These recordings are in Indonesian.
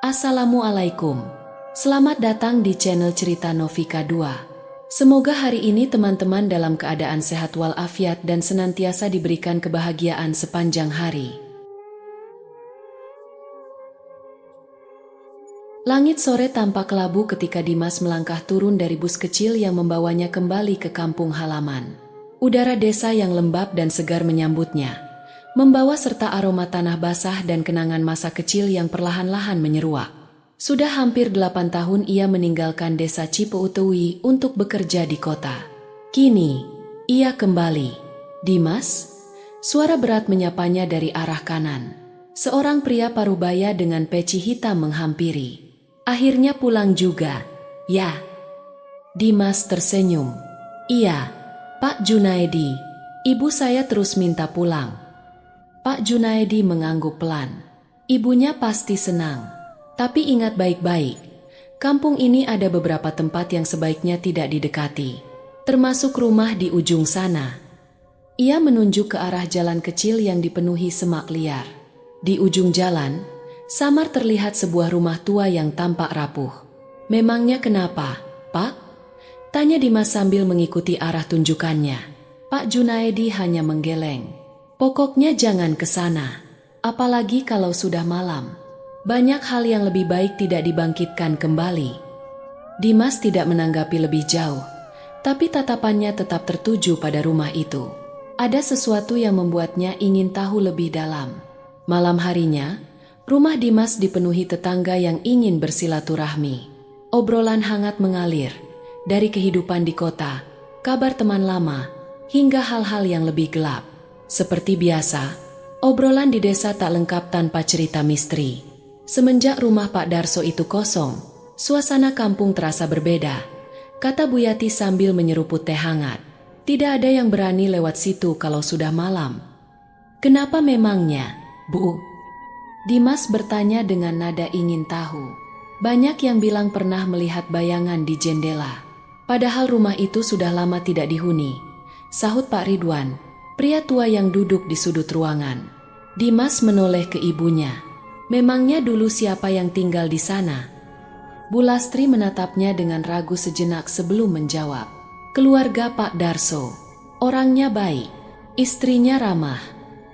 Assalamualaikum. Selamat datang di channel Cerita Novika 2. Semoga hari ini teman-teman dalam keadaan sehat walafiat dan senantiasa diberikan kebahagiaan sepanjang hari. Langit sore tampak kelabu ketika Dimas melangkah turun dari bus kecil yang membawanya kembali ke kampung halaman. Udara desa yang lembab dan segar menyambutnya, membawa serta aroma tanah basah dan kenangan masa kecil yang perlahan-lahan menyeruak. Sudah hampir 8 tahun ia meninggalkan desa Cipeutewi untuk bekerja di kota. Kini, ia kembali. Dimas? Suara berat menyapanya dari arah kanan. Seorang pria parubaya dengan peci hitam menghampiri. Akhirnya pulang juga, ya? Dimas tersenyum. Iya, Pak Junaedi. Ibu saya terus minta pulang. Pak Junaedi mengangguk pelan. Ibunya pasti senang. Tapi ingat baik-baik, kampung ini ada beberapa tempat yang sebaiknya tidak didekati, termasuk rumah di ujung sana. Ia menunjuk ke arah jalan kecil yang dipenuhi semak liar. Di ujung jalan, samar terlihat sebuah rumah tua yang tampak rapuh. Memangnya kenapa, Pak? Tanya Dimas sambil mengikuti arah tunjukannya. Pak Junaedi hanya menggeleng. Pokoknya jangan ke sana, apalagi kalau sudah malam. Banyak hal yang lebih baik tidak dibangkitkan kembali. Dimas tidak menanggapi lebih jauh, tapi tatapannya tetap tertuju pada rumah itu. Ada sesuatu yang membuatnya ingin tahu lebih dalam. Malam harinya, rumah Dimas dipenuhi tetangga yang ingin bersilaturahmi. Obrolan hangat mengalir, dari kehidupan di kota, kabar teman lama, hingga hal-hal yang lebih gelap. Seperti biasa, obrolan di desa tak lengkap tanpa cerita misteri. Semenjak rumah Pak Darso itu kosong, suasana kampung terasa berbeda, kata Bu Yati sambil menyeruput teh hangat. Tidak ada yang berani lewat situ kalau sudah malam. Kenapa memangnya, Bu? Dimas bertanya dengan nada ingin tahu. Banyak yang bilang pernah melihat bayangan di jendela. Padahal rumah itu sudah lama tidak dihuni, sahut Pak Ridwan, pria tua yang duduk di sudut ruangan. Dimas menoleh ke ibunya. Memangnya dulu siapa yang tinggal di sana? Bu Lastri menatapnya dengan ragu sejenak sebelum menjawab. Keluarga Pak Darso. Orangnya baik, istrinya ramah.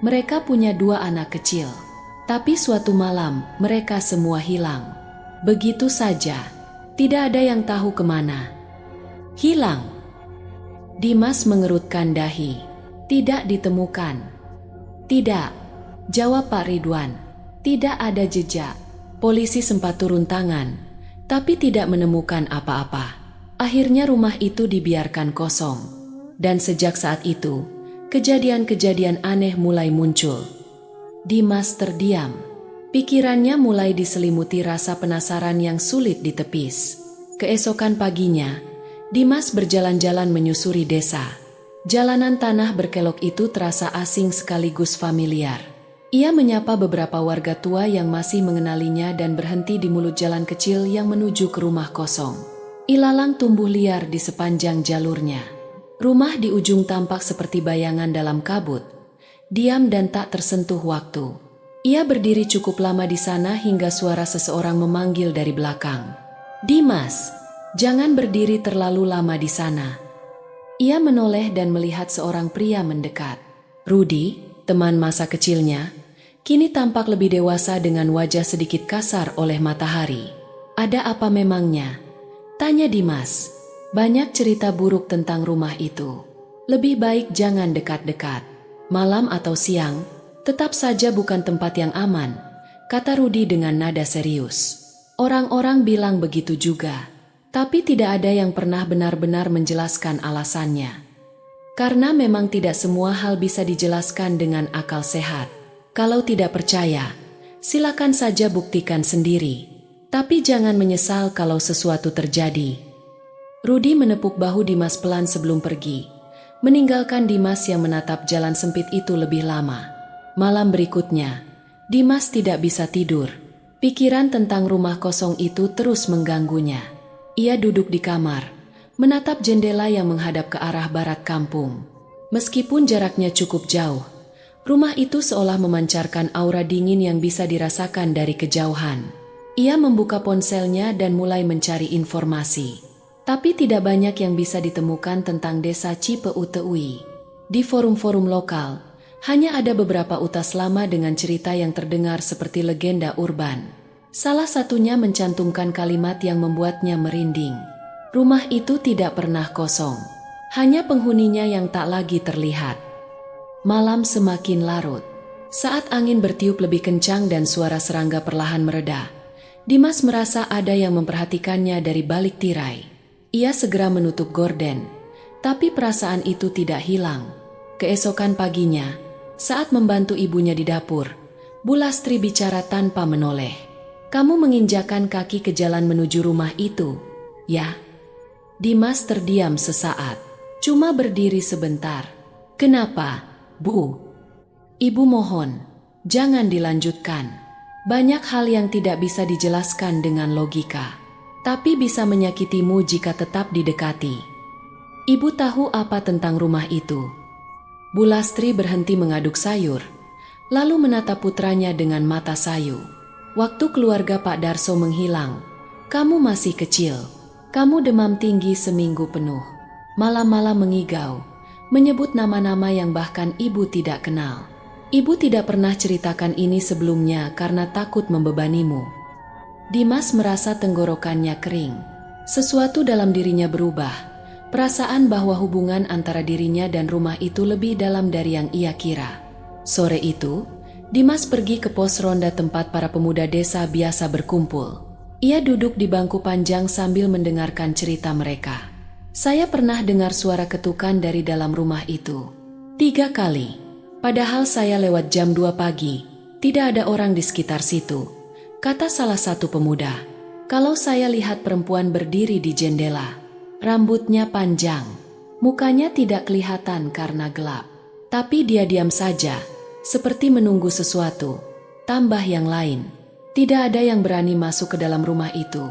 Mereka punya 2 anak kecil. Tapi suatu malam mereka semua hilang. Begitu saja, tidak ada yang tahu kemana. Hilang? Dimas mengerutkan dahi. Tidak ditemukan. Tidak, jawab Pak Ridwan. Tidak ada jejak. Polisi sempat turun tangan, tapi tidak menemukan apa-apa. Akhirnya rumah itu dibiarkan kosong. Dan sejak saat itu, kejadian-kejadian aneh mulai muncul. Dimas terdiam. Pikirannya mulai diselimuti rasa penasaran yang sulit ditepis. Keesokan paginya, Dimas berjalan-jalan menyusuri desa. Jalanan tanah berkelok itu terasa asing sekaligus familiar. Ia menyapa beberapa warga tua yang masih mengenalinya dan berhenti di mulut jalan kecil yang menuju ke rumah kosong. Ilalang tumbuh liar di sepanjang jalurnya. Rumah di ujung tampak seperti bayangan dalam kabut, diam dan tak tersentuh waktu. Ia berdiri cukup lama di sana hingga suara seseorang memanggil dari belakang. Dimas, jangan berdiri terlalu lama di sana. Ia menoleh dan melihat seorang pria mendekat. Rudi, teman masa kecilnya, kini tampak lebih dewasa dengan wajah sedikit kasar oleh matahari. Ada apa memangnya? Tanya Dimas. Banyak cerita buruk tentang rumah itu. Lebih baik jangan dekat-dekat. Malam atau siang, tetap saja bukan tempat yang aman, kata Rudi dengan nada serius. Orang-orang bilang begitu juga. Tapi tidak ada yang pernah benar-benar menjelaskan alasannya. Karena memang tidak semua hal bisa dijelaskan dengan akal sehat. Kalau tidak percaya, silakan saja buktikan sendiri. Tapi jangan menyesal kalau sesuatu terjadi. Rudi menepuk bahu Dimas pelan sebelum pergi, meninggalkan Dimas yang menatap jalan sempit itu lebih lama. Malam berikutnya, Dimas tidak bisa tidur. Pikiran tentang rumah kosong itu terus mengganggunya. Ia duduk di kamar, menatap jendela yang menghadap ke arah barat kampung. Meskipun jaraknya cukup jauh, rumah itu seolah memancarkan aura dingin yang bisa dirasakan dari kejauhan. Ia membuka ponselnya dan mulai mencari informasi. Tapi tidak banyak yang bisa ditemukan tentang desa Cipeuteui. Di forum-forum lokal, hanya ada beberapa utas lama dengan cerita yang terdengar seperti legenda urban. Salah satunya mencantumkan kalimat yang membuatnya merinding. Rumah itu tidak pernah kosong. Hanya penghuninya yang tak lagi terlihat. Malam semakin larut. Saat angin bertiup lebih kencang dan suara serangga perlahan mereda, Dimas merasa ada yang memperhatikannya dari balik tirai. Ia segera menutup gorden, tapi perasaan itu tidak hilang. Keesokan paginya, saat membantu ibunya di dapur, Bu Lastri bicara tanpa menoleh. "Kamu menginjakan kaki ke jalan menuju rumah itu, ya?" Dimas terdiam sesaat, cuma berdiri sebentar. "Kenapa, Bu?" "Ibu mohon, jangan dilanjutkan. Banyak hal yang tidak bisa dijelaskan dengan logika, tapi bisa menyakitimu jika tetap didekati." "Ibu tahu apa tentang rumah itu?" Bu Lastri berhenti mengaduk sayur, lalu menatap putranya dengan mata sayu. "Waktu keluarga Pak Darso menghilang, kamu masih kecil. Kamu demam tinggi seminggu penuh. Malam-malam mengigau, menyebut nama-nama yang bahkan ibu tidak kenal. Ibu tidak pernah ceritakan ini sebelumnya karena takut membebanimu." Dimas merasa tenggorokannya kering. Sesuatu dalam dirinya berubah. Perasaan bahwa hubungan antara dirinya dan rumah itu lebih dalam dari yang ia kira. Sore itu, Dimas pergi ke pos ronda tempat para pemuda desa biasa berkumpul. Ia duduk di bangku panjang sambil mendengarkan cerita mereka. "Saya pernah dengar suara ketukan dari dalam rumah itu 3 kali. Padahal saya lewat jam 2 pagi, tidak ada orang di sekitar situ," kata salah satu pemuda. "Kalau saya lihat perempuan berdiri di jendela, rambutnya panjang, mukanya tidak kelihatan karena gelap. Tapi dia diam saja, seperti menunggu sesuatu." Tambah yang lain, "Tidak ada yang berani masuk ke dalam rumah itu?"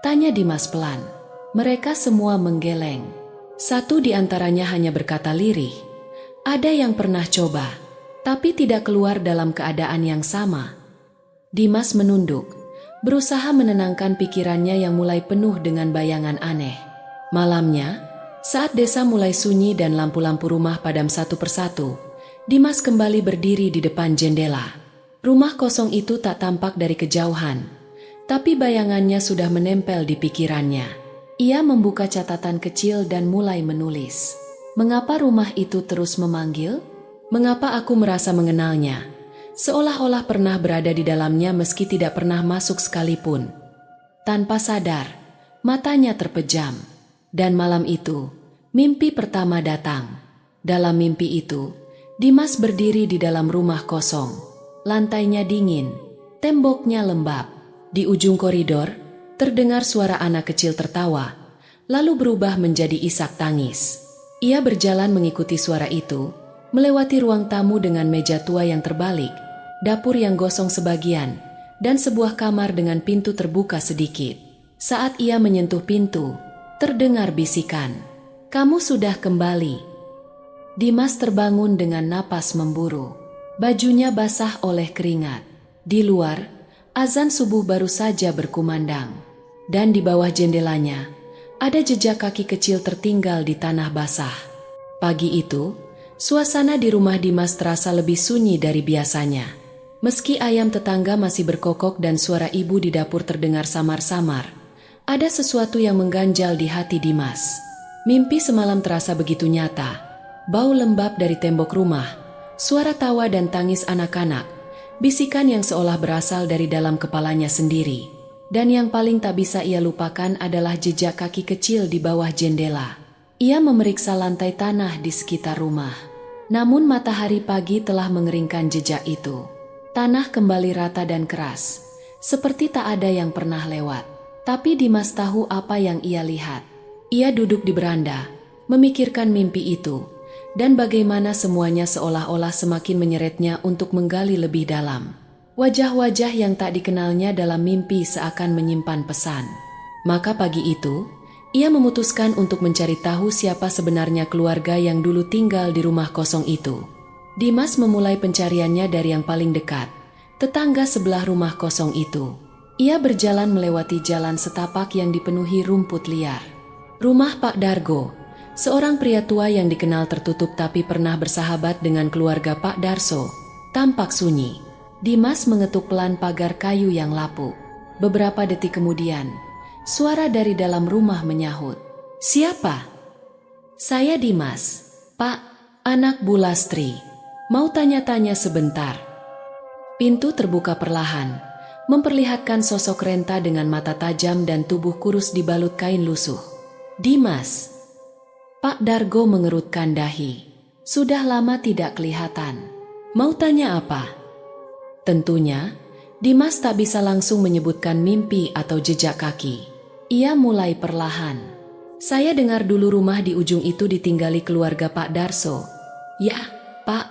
tanya Dimas pelan. Mereka semua menggeleng. Satu di antaranya hanya berkata lirih, "Ada yang pernah coba, tapi tidak keluar dalam keadaan yang sama." Dimas menunduk, berusaha menenangkan pikirannya yang mulai penuh dengan bayangan aneh. Malamnya, saat desa mulai sunyi dan lampu-lampu rumah padam satu persatu, Dimas kembali berdiri di depan jendela. Rumah kosong itu tak tampak dari kejauhan, tapi bayangannya sudah menempel di pikirannya. Ia membuka catatan kecil dan mulai menulis. "Mengapa rumah itu terus memanggil? Mengapa aku merasa mengenalnya? Seolah-olah pernah berada di dalamnya meski tidak pernah masuk sekalipun." Tanpa sadar, matanya terpejam. Dan malam itu, mimpi pertama datang. Dalam mimpi itu, Dimas berdiri di dalam rumah kosong. Lantainya dingin, temboknya lembab. Di ujung koridor, terdengar suara anak kecil tertawa, lalu berubah menjadi isak tangis. Ia berjalan mengikuti suara itu, melewati ruang tamu dengan meja tua yang terbalik, dapur yang gosong sebagian, dan sebuah kamar dengan pintu terbuka sedikit. Saat ia menyentuh pintu, terdengar bisikan, "Kamu sudah kembali." Dimas terbangun dengan napas memburu. Bajunya basah oleh keringat. Di luar, azan subuh baru saja berkumandang. Dan di bawah jendelanya, ada jejak kaki kecil tertinggal di tanah basah. Pagi itu, suasana di rumah Dimas terasa lebih sunyi dari biasanya. Meski ayam tetangga masih berkokok dan suara ibu di dapur terdengar samar-samar, ada sesuatu yang mengganjal di hati Dimas. Mimpi semalam terasa begitu nyata. Bau lembab dari tembok rumah, suara tawa dan tangis anak-anak, bisikan yang seolah berasal dari dalam kepalanya sendiri. Dan yang paling tak bisa ia lupakan adalah jejak kaki kecil di bawah jendela. Ia memeriksa lantai tanah di sekitar rumah. Namun matahari pagi telah mengeringkan jejak itu. Tanah kembali rata dan keras, seperti tak ada yang pernah lewat. Tapi Dimas tahu apa yang ia lihat. Ia duduk di beranda, memikirkan mimpi itu, dan bagaimana semuanya seolah-olah semakin menyeretnya untuk menggali lebih dalam. Wajah-wajah yang tak dikenalnya dalam mimpi seakan menyimpan pesan. Maka pagi itu, ia memutuskan untuk mencari tahu siapa sebenarnya keluarga yang dulu tinggal di rumah kosong itu. Dimas memulai pencariannya dari yang paling dekat, tetangga sebelah rumah kosong itu. Ia berjalan melewati jalan setapak yang dipenuhi rumput liar. Rumah Pak Dargo, seorang pria tua yang dikenal tertutup tapi pernah bersahabat dengan keluarga Pak Darso, tampak sunyi. Dimas mengetuk pelan pagar kayu yang lapuk. Beberapa detik kemudian, suara dari dalam rumah menyahut. "Siapa?" "Saya Dimas, Pak, anak Bu Lastri. Mau tanya-tanya sebentar." Pintu terbuka perlahan, memperlihatkan sosok renta dengan mata tajam dan tubuh kurus dibalut kain lusuh. "Dimas." Pak Dargo mengerutkan dahi. Sudah lama tidak kelihatan. "Mau tanya apa?" Tentunya, Dimas tak bisa langsung menyebutkan mimpi atau jejak kaki. Ia mulai perlahan. "Saya dengar dulu rumah di ujung itu ditinggali keluarga Pak Darso." "Ya, Pak."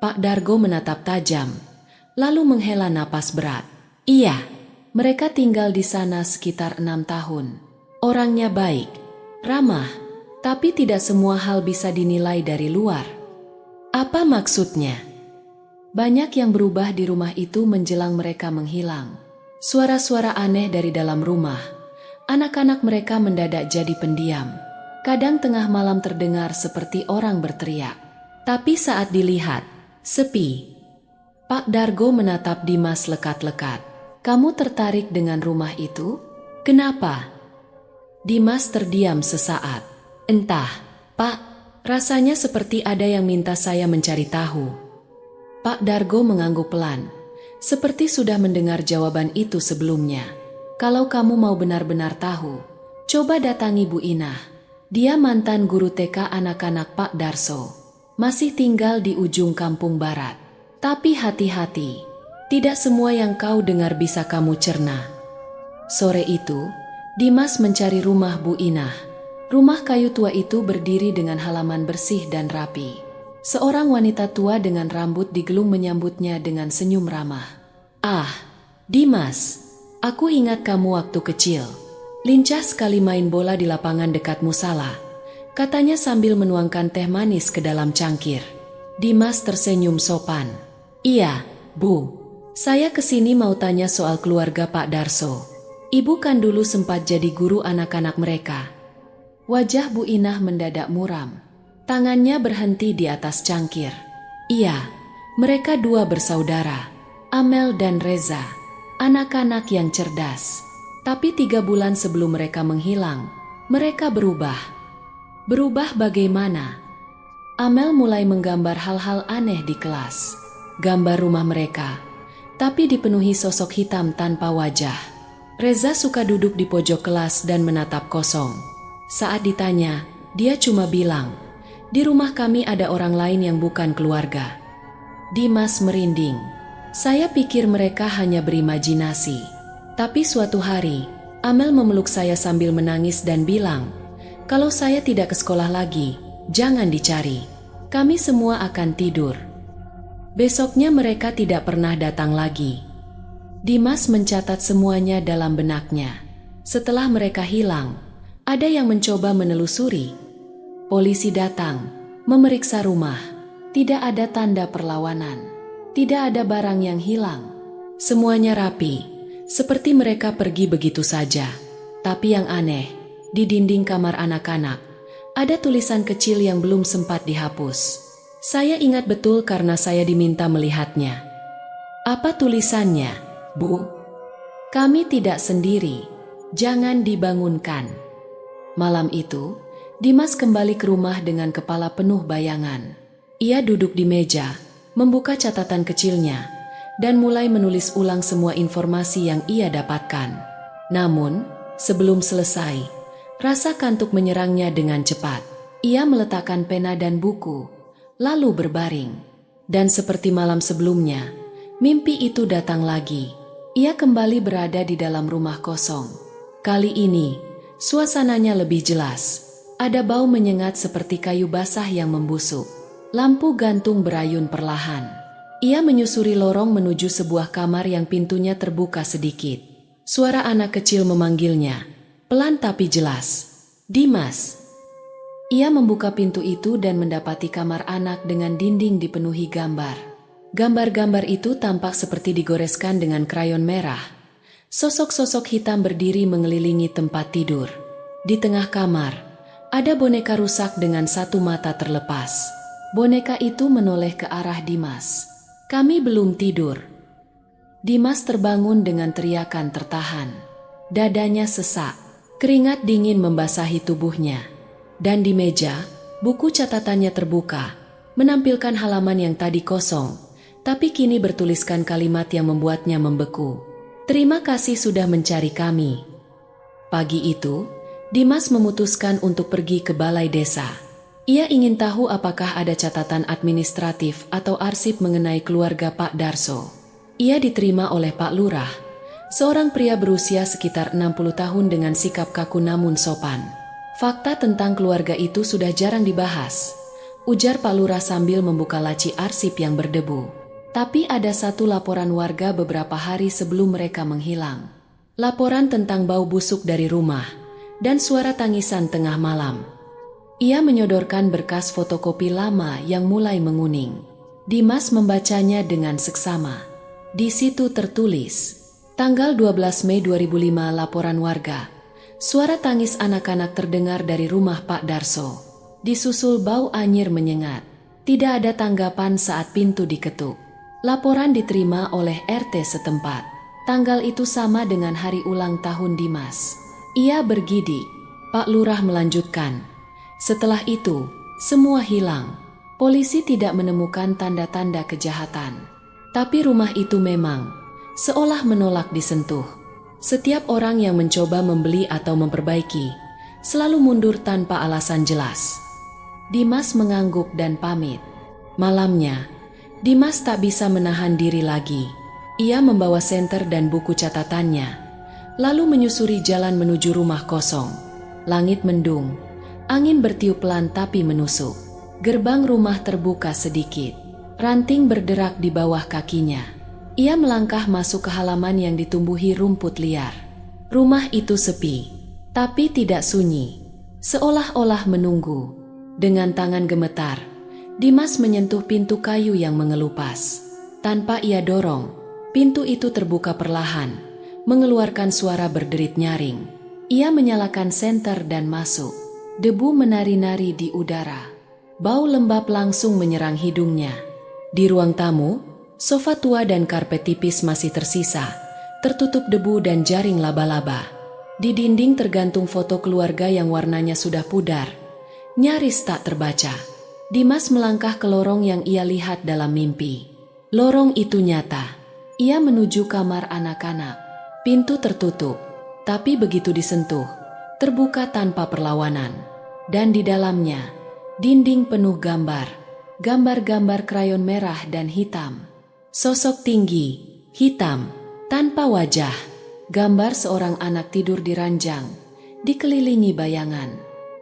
Pak Dargo menatap tajam, lalu menghela napas berat. "Iya, mereka tinggal di sana sekitar 6 tahun. Orangnya baik, ramah, tapi tidak semua hal bisa dinilai dari luar." "Apa maksudnya?" "Banyak yang berubah di rumah itu menjelang mereka menghilang. Suara-suara aneh dari dalam rumah. Anak-anak mereka mendadak jadi pendiam. Kadang tengah malam terdengar seperti orang berteriak. Tapi saat dilihat, sepi." Pak Dargo menatap Dimas lekat-lekat. "Kamu tertarik dengan rumah itu? Kenapa?" Dimas terdiam sesaat. "Entah, Pak, rasanya seperti ada yang minta saya mencari tahu." Pak Dargo mengangguk pelan, seperti sudah mendengar jawaban itu sebelumnya. "Kalau kamu mau benar-benar tahu, coba datangi Bu Inah. Dia mantan guru TK anak-anak Pak Darso. Masih tinggal di ujung kampung barat. Tapi hati-hati, tidak semua yang kau dengar bisa kamu cerna." Sore itu, Dimas mencari rumah Bu Inah. Rumah kayu tua itu berdiri dengan halaman bersih dan rapi. Seorang wanita tua dengan rambut digelung menyambutnya dengan senyum ramah. "Ah, Dimas, aku ingat kamu waktu kecil. Lincah sekali main bola di lapangan dekat musala," katanya sambil menuangkan teh manis ke dalam cangkir. Dimas tersenyum sopan. "Iya, Bu. Saya kesini mau tanya soal keluarga Pak Darso. Ibu kan dulu sempat jadi guru anak-anak mereka." Wajah Bu Inah mendadak muram. Tangannya berhenti di atas cangkir. "Iya, mereka dua bersaudara, Amel dan Reza, anak-anak yang cerdas. Tapi 3 bulan sebelum mereka menghilang, mereka berubah." "Berubah bagaimana?" Amel mulai menggambar hal-hal aneh di kelas. Gambar rumah mereka, tapi dipenuhi sosok hitam tanpa wajah. Reza suka duduk di pojok kelas dan menatap kosong. Saat ditanya, dia cuma bilang, "Di rumah kami ada orang lain yang bukan keluarga." Dimas merinding. "Saya pikir mereka hanya berimajinasi." Tapi suatu hari, Amel memeluk saya sambil menangis dan bilang, "Kalau saya tidak ke sekolah lagi, jangan dicari. Kami semua akan tidur." Besoknya mereka tidak pernah datang lagi. Dimas mencatat semuanya dalam benaknya. Setelah mereka hilang, ada yang mencoba menelusuri. Polisi datang, memeriksa rumah. Tidak ada tanda perlawanan. Tidak ada barang yang hilang. Semuanya rapi, seperti mereka pergi begitu saja. Tapi yang aneh, di dinding kamar anak-anak, ada tulisan kecil yang belum sempat dihapus. Saya ingat betul karena saya diminta melihatnya. "Apa tulisannya, Bu?" "Kami tidak sendiri. Jangan dibangunkan." Malam itu, Dimas kembali ke rumah dengan kepala penuh bayangan. Ia duduk di meja, membuka catatan kecilnya, dan mulai menulis ulang semua informasi yang ia dapatkan. Namun, sebelum selesai, rasa kantuk menyerangnya dengan cepat. Ia meletakkan pena dan buku, lalu berbaring. Dan seperti malam sebelumnya, mimpi itu datang lagi. Ia kembali berada di dalam rumah kosong. Kali ini, suasananya lebih jelas. Ada bau menyengat seperti kayu basah yang membusuk. Lampu gantung berayun perlahan. Ia menyusuri lorong menuju sebuah kamar yang pintunya terbuka sedikit. Suara anak kecil memanggilnya, pelan tapi jelas. "Dimas." Ia membuka pintu itu dan mendapati kamar anak dengan dinding dipenuhi gambar. Gambar-gambar itu tampak seperti digoreskan dengan krayon merah. Sosok-sosok hitam berdiri mengelilingi tempat tidur. Di tengah kamar, ada boneka rusak dengan satu mata terlepas. Boneka itu menoleh ke arah Dimas. "Kami belum tidur." Dimas terbangun dengan teriakan tertahan. Dadanya sesak, keringat dingin membasahi tubuhnya. Dan di meja, buku catatannya terbuka, menampilkan halaman yang tadi kosong, tapi kini bertuliskan kalimat yang membuatnya membeku. "Terima kasih sudah mencari kami." Pagi itu, Dimas memutuskan untuk pergi ke balai desa. Ia ingin tahu apakah ada catatan administratif atau arsip mengenai keluarga Pak Darso. Ia diterima oleh Pak Lurah, seorang pria berusia sekitar 60 tahun dengan sikap kaku namun sopan. "Fakta tentang keluarga itu sudah jarang dibahas," ujar Pak Lurah sambil membuka laci arsip yang berdebu. "Tapi ada satu laporan warga beberapa hari sebelum mereka menghilang. Laporan tentang bau busuk dari rumah dan suara tangisan tengah malam." Ia menyodorkan berkas fotokopi lama yang mulai menguning. Dimas membacanya dengan seksama. Di situ tertulis, tanggal 12 Mei 2005 laporan warga. Suara tangis anak-anak terdengar dari rumah Pak Darso. Disusul bau anyir menyengat. Tidak ada tanggapan saat pintu diketuk. Laporan diterima oleh RT setempat. Tanggal itu sama dengan hari ulang tahun Dimas. Ia bergidik. Pak Lurah melanjutkan. "Setelah itu, semua hilang. Polisi tidak menemukan tanda-tanda kejahatan. Tapi rumah itu memang seolah menolak disentuh. Setiap orang yang mencoba membeli atau memperbaiki selalu mundur tanpa alasan jelas." Dimas mengangguk dan pamit. Malamnya, Dimas tak bisa menahan diri lagi. Ia membawa senter dan buku catatannya, lalu menyusuri jalan menuju rumah kosong. Langit mendung, angin bertiup pelan tapi menusuk. Gerbang rumah terbuka sedikit, ranting berderak di bawah kakinya. Ia melangkah masuk ke halaman yang ditumbuhi rumput liar. Rumah itu sepi, tapi tidak sunyi, seolah-olah menunggu. Dengan tangan gemetar, Dimas menyentuh pintu kayu yang mengelupas. Tanpa ia dorong, pintu itu terbuka perlahan, mengeluarkan suara berderit nyaring. Ia menyalakan senter dan masuk. Debu menari-nari di udara. Bau lembab langsung menyerang hidungnya. Di ruang tamu, sofa tua dan karpet tipis masih tersisa, tertutup debu dan jaring laba-laba. Di dinding tergantung foto keluarga yang warnanya sudah pudar, nyaris tak terbaca. Dimas melangkah ke lorong yang ia lihat dalam mimpi. Lorong itu nyata. Ia menuju kamar anak-anak. Pintu tertutup, tapi begitu disentuh, terbuka tanpa perlawanan. Dan di dalamnya, dinding penuh gambar. Gambar-gambar krayon merah dan hitam. Sosok tinggi, hitam, tanpa wajah. Gambar seorang anak tidur di ranjang, dikelilingi bayangan.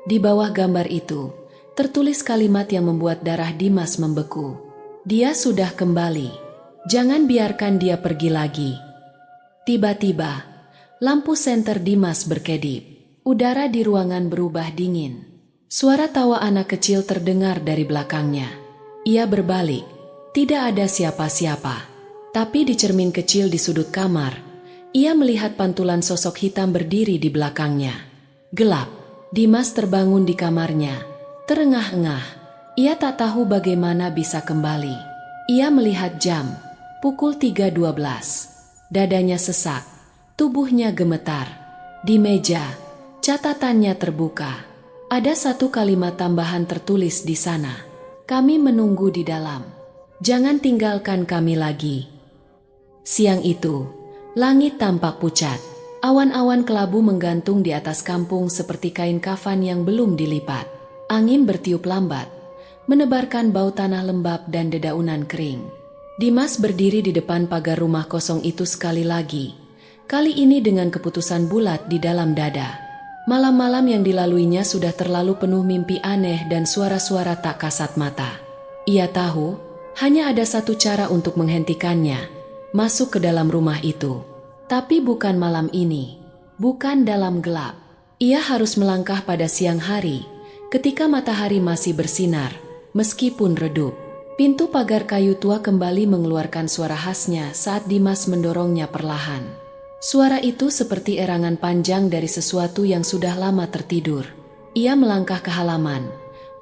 Di bawah gambar itu, tertulis kalimat yang membuat darah Dimas membeku. "Dia sudah kembali. Jangan biarkan dia pergi lagi." Tiba-tiba, lampu senter Dimas berkedip. Udara di ruangan berubah dingin. Suara tawa anak kecil terdengar dari belakangnya. Ia berbalik. Tidak ada siapa-siapa. Tapi di cermin kecil di sudut kamar, ia melihat pantulan sosok hitam berdiri di belakangnya. Gelap. Dimas terbangun di kamarnya. Terengah-engah, ia tak tahu bagaimana bisa kembali. Ia melihat jam, pukul 3.12. Dadanya sesak, tubuhnya gemetar. Di meja, catatannya terbuka. Ada satu kalimat tambahan tertulis di sana. "Kami menunggu di dalam. Jangan tinggalkan kami lagi." Siang itu, langit tampak pucat. Awan-awan kelabu menggantung di atas kampung seperti kain kafan yang belum dilipat. Angin bertiup lambat, menebarkan bau tanah lembab dan dedaunan kering. Dimas berdiri di depan pagar rumah kosong itu sekali lagi, kali ini dengan keputusan bulat di dalam dada. Malam-malam yang dilaluinya sudah terlalu penuh mimpi aneh dan suara-suara tak kasat mata. Ia tahu, hanya ada satu cara untuk menghentikannya, masuk ke dalam rumah itu. Tapi bukan malam ini, bukan dalam gelap. Ia harus melangkah pada siang hari, ketika matahari masih bersinar, meskipun redup. Pintu pagar kayu tua kembali mengeluarkan suara khasnya saat Dimas mendorongnya perlahan. Suara itu seperti erangan panjang dari sesuatu yang sudah lama tertidur. Ia melangkah ke halaman,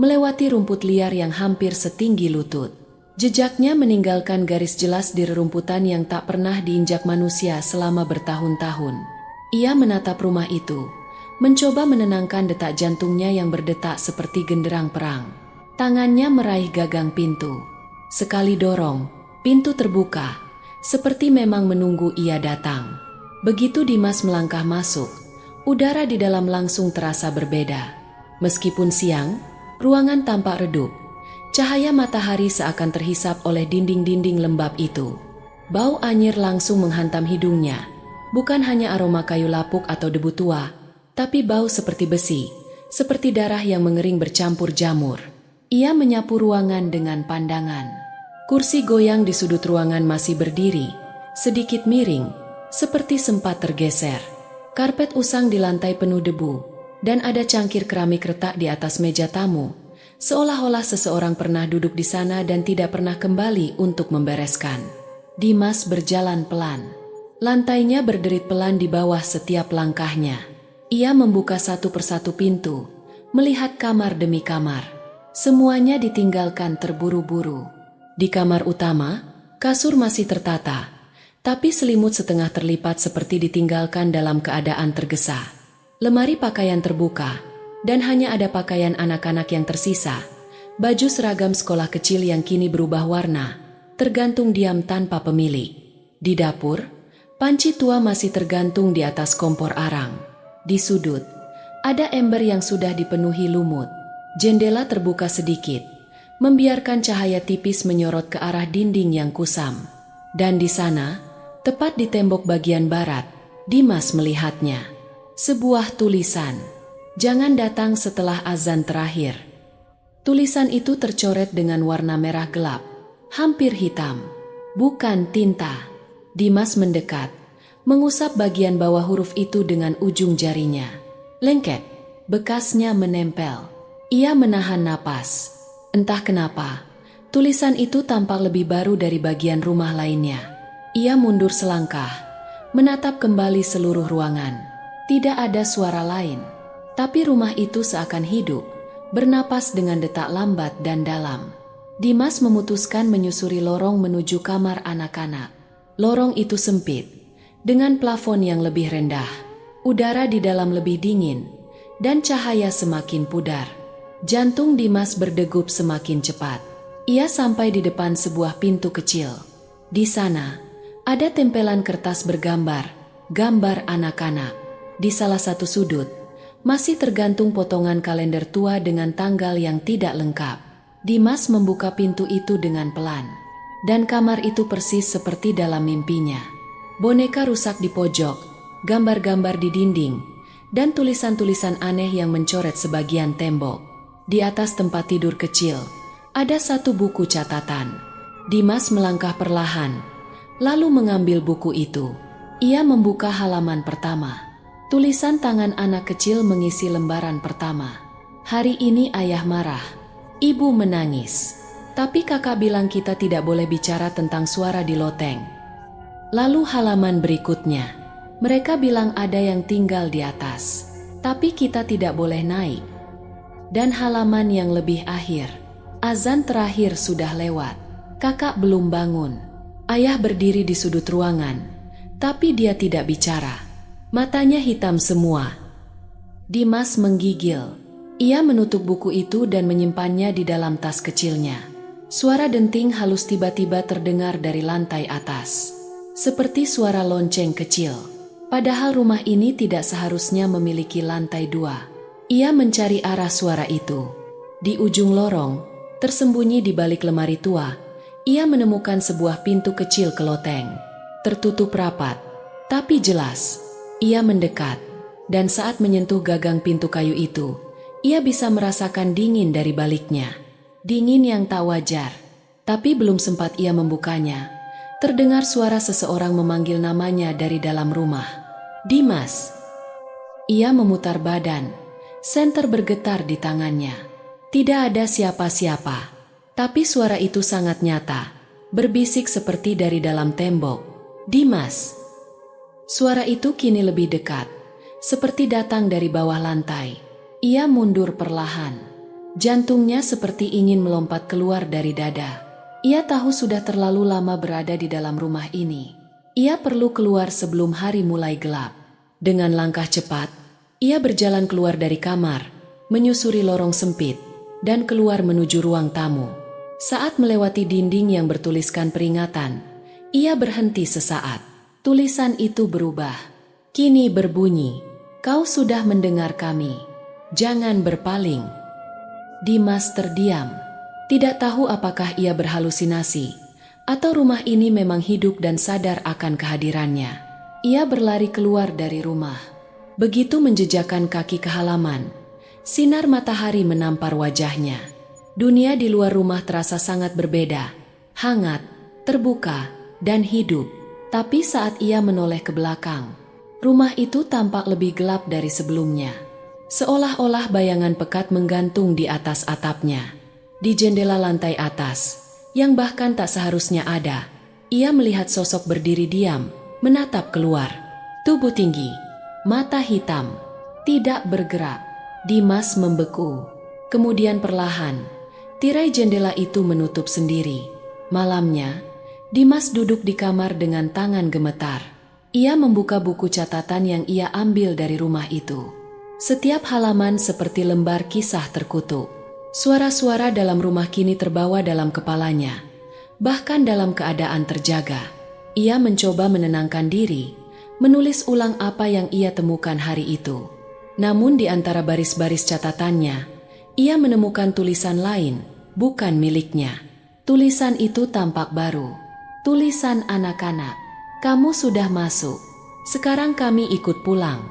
melewati rumput liar yang hampir setinggi lutut. Jejaknya meninggalkan garis jelas di rerumputan yang tak pernah diinjak manusia selama bertahun-tahun. Ia menatap rumah itu, mencoba menenangkan detak jantungnya yang berdetak seperti genderang perang. Tangannya meraih gagang pintu. Sekali dorong, pintu terbuka, seperti memang menunggu ia datang. Begitu Dimas melangkah masuk, udara di dalam langsung terasa berbeda. Meskipun siang, ruangan tampak redup. Cahaya matahari seakan terhisap oleh dinding-dinding lembab itu. Bau anyir langsung menghantam hidungnya. Bukan hanya aroma kayu lapuk atau debu tua, tapi bau seperti besi, seperti darah yang mengering bercampur jamur. Ia menyapu ruangan dengan pandangan. Kursi goyang di sudut ruangan masih berdiri, sedikit miring, seperti sempat tergeser. Karpet usang di lantai penuh debu, dan ada cangkir keramik retak di atas meja tamu, seolah-olah seseorang pernah duduk di sana dan tidak pernah kembali untuk membereskan. Dimas berjalan pelan. Lantainya berderit pelan di bawah setiap langkahnya. Ia membuka satu persatu pintu, melihat kamar demi kamar. Semuanya ditinggalkan terburu-buru. Di kamar utama, kasur masih tertata, tapi selimut setengah terlipat seperti ditinggalkan dalam keadaan tergesa. Lemari pakaian terbuka, dan hanya ada pakaian anak-anak yang tersisa. Baju seragam sekolah kecil yang kini berubah warna, tergantung diam tanpa pemilik. Di dapur, panci tua masih tergantung di atas kompor arang. Di sudut, ada ember yang sudah dipenuhi lumut. Jendela terbuka sedikit, membiarkan cahaya tipis menyorot ke arah dinding yang kusam. Dan di sana, tepat di tembok bagian barat, Dimas melihatnya. Sebuah tulisan, "Jangan datang setelah azan terakhir." Tulisan itu tercoret dengan warna merah gelap, hampir hitam. Bukan tinta. Dimas mendekat, mengusap bagian bawah huruf itu dengan ujung jarinya. Lengket, bekasnya menempel. Ia menahan napas. Entah kenapa, tulisan itu tampak lebih baru dari bagian rumah lainnya. Ia mundur selangkah, menatap kembali seluruh ruangan. Tidak ada suara lain, tapi rumah itu seakan hidup, bernapas dengan detak lambat dan dalam. Dimas memutuskan menyusuri lorong menuju kamar anak-anak. Lorong itu sempit, dengan plafon yang lebih rendah. Udara di dalam lebih dingin, dan cahaya semakin pudar. Jantung Dimas berdegup semakin cepat. Ia sampai di depan sebuah pintu kecil. Di sana, ada tempelan kertas bergambar, gambar anak-anak. Di salah satu sudut, masih tergantung potongan kalender tua dengan tanggal yang tidak lengkap. Dimas membuka pintu itu dengan pelan. Dan kamar itu persis seperti dalam mimpinya. Boneka rusak di pojok, gambar-gambar di dinding, dan tulisan-tulisan aneh yang mencoret sebagian tembok. Di atas tempat tidur kecil, ada satu buku catatan. Dimas melangkah perlahan, lalu mengambil buku itu. Ia membuka halaman pertama. Tulisan tangan anak kecil mengisi lembaran pertama. "Hari ini ayah marah. Ibu menangis. Tapi kakak bilang kita tidak boleh bicara tentang suara di loteng." Lalu halaman berikutnya. "Mereka bilang ada yang tinggal di atas. Tapi kita tidak boleh naik." Dan halaman yang lebih akhir. "Azan terakhir sudah lewat. Kakak belum bangun." Ayah berdiri di sudut ruangan, tapi dia tidak bicara. Matanya hitam semua. Dimas menggigil. Ia menutup buku itu dan menyimpannya di dalam tas kecilnya. Suara denting halus tiba-tiba terdengar dari lantai atas. Seperti suara lonceng kecil. Padahal rumah ini tidak seharusnya memiliki lantai 2. Ia mencari arah suara itu. Di ujung lorong, tersembunyi di balik lemari tua, ia menemukan sebuah pintu kecil ke loteng. Tertutup rapat, tapi jelas. Ia mendekat, dan saat menyentuh gagang pintu kayu itu, ia bisa merasakan dingin dari baliknya. Dingin yang tak wajar. Tapi belum sempat ia membukanya, terdengar suara seseorang memanggil namanya dari dalam rumah. "Dimas." Ia memutar badan, senter bergetar di tangannya. Tidak ada siapa-siapa, tapi suara itu sangat nyata, berbisik seperti dari dalam tembok. "Dimas." Suara itu kini lebih dekat, seperti datang dari bawah lantai. Ia mundur perlahan. Jantungnya seperti ingin melompat keluar dari dada. Ia tahu sudah terlalu lama berada di dalam rumah ini. Ia perlu keluar sebelum hari mulai gelap. Dengan langkah cepat, ia berjalan keluar dari kamar, menyusuri lorong sempit, dan keluar menuju ruang tamu. Saat melewati dinding yang bertuliskan peringatan, ia berhenti sesaat. Tulisan itu berubah. Kini berbunyi, "Kau sudah mendengar kami. Jangan berpaling." Dimas terdiam. Tidak tahu apakah ia berhalusinasi, atau rumah ini memang hidup dan sadar akan kehadirannya. Ia berlari keluar dari rumah. Begitu menjejakkan kaki ke halaman, sinar matahari menampar wajahnya. Dunia di luar rumah terasa sangat berbeda, hangat, terbuka, dan hidup. Tapi saat ia menoleh ke belakang, rumah itu tampak lebih gelap dari sebelumnya. Seolah-olah bayangan pekat menggantung di atas atapnya. Di jendela lantai atas, yang bahkan tak seharusnya ada, ia melihat sosok berdiri diam, menatap keluar. Tubuh tinggi, mata hitam, tidak bergerak. Dimas membeku. Kemudian perlahan, tirai jendela itu menutup sendiri. Malamnya, Dimas duduk di kamar dengan tangan gemetar. Ia membuka buku catatan yang ia ambil dari rumah itu. Setiap halaman seperti lembar kisah terkutuk. Suara-suara dalam rumah kini terbawa dalam kepalanya, bahkan dalam keadaan terjaga. Ia mencoba menenangkan diri, menulis ulang apa yang ia temukan hari itu. Namun di antara baris-baris catatannya, ia menemukan tulisan lain, bukan miliknya. Tulisan itu tampak baru. Tulisan anak-anak. "Kamu sudah masuk. Sekarang kami ikut pulang."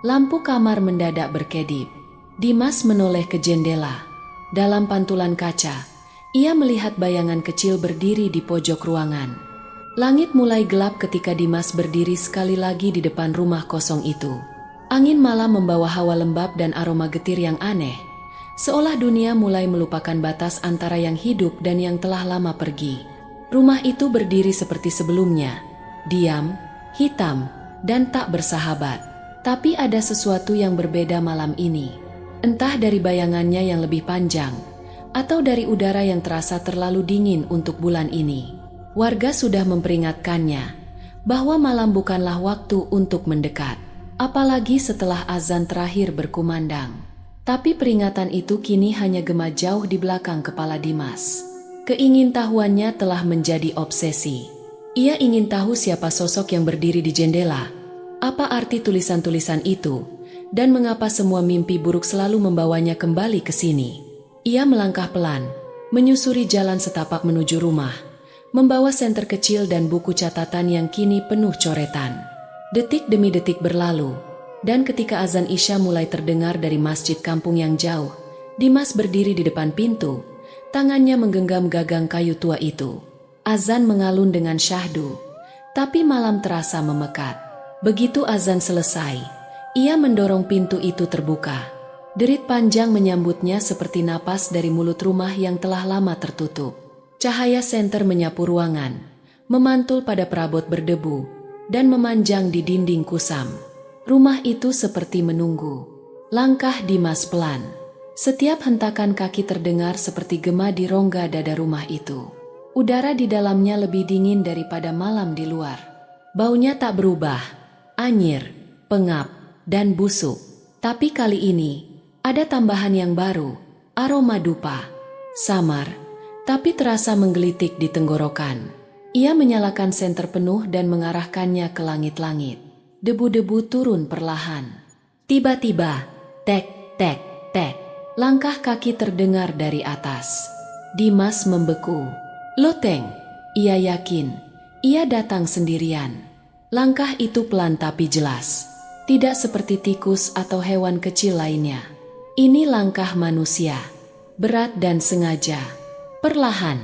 Lampu kamar mendadak berkedip. Dimas menoleh ke jendela. Dalam pantulan kaca, ia melihat bayangan kecil berdiri di pojok ruangan. Langit mulai gelap ketika Dimas berdiri sekali lagi di depan rumah kosong itu. Angin malam membawa hawa lembab dan aroma getir yang aneh, seolah dunia mulai melupakan batas antara yang hidup dan yang telah lama pergi. Rumah itu berdiri seperti sebelumnya, diam, hitam, dan tak bersahabat. Tapi ada sesuatu yang berbeda malam ini. Entah dari bayangannya yang lebih panjang, atau dari udara yang terasa terlalu dingin untuk bulan ini. Warga sudah memperingatkannya bahwa malam bukanlah waktu untuk mendekat, apalagi setelah azan terakhir berkumandang. Tapi peringatan itu kini hanya gema jauh di belakang kepala Dimas. Keingintahuannya telah menjadi obsesi. Ia ingin tahu siapa sosok yang berdiri di jendela, apa arti tulisan-tulisan itu, dan mengapa semua mimpi buruk selalu membawanya kembali ke sini. Ia melangkah pelan, menyusuri jalan setapak menuju rumah, membawa senter kecil dan buku catatan yang kini penuh coretan. Detik demi detik berlalu, dan ketika azan Isya mulai terdengar dari masjid kampung yang jauh, Dimas berdiri di depan pintu, tangannya menggenggam gagang kayu tua itu. Azan mengalun dengan syahdu, tapi malam terasa memekat. Begitu azan selesai, ia mendorong pintu itu terbuka. Derit panjang menyambutnya seperti napas dari mulut rumah yang telah lama tertutup. Cahaya senter menyapu ruangan, memantul pada perabot berdebu, dan memanjang di dinding kusam. Rumah itu seperti menunggu. Langkah Dimas pelan. Setiap hentakan kaki terdengar seperti gema di rongga dada rumah itu. Udara di dalamnya lebih dingin daripada malam di luar. Baunya tak berubah. Anyir, pengap, dan busuk. Tapi kali ini, ada tambahan yang baru, aroma dupa. Samar, tapi terasa menggelitik di tenggorokan. Ia menyalakan senter penuh dan mengarahkannya ke langit-langit. Debu-debu turun perlahan. Tiba-tiba, tek, tek, tek, langkah kaki terdengar dari atas. Dimas membeku. Loteng, ia yakin, ia datang sendirian. Langkah itu pelan tapi jelas, tidak seperti tikus atau hewan kecil lainnya. Ini langkah manusia, berat dan sengaja, perlahan,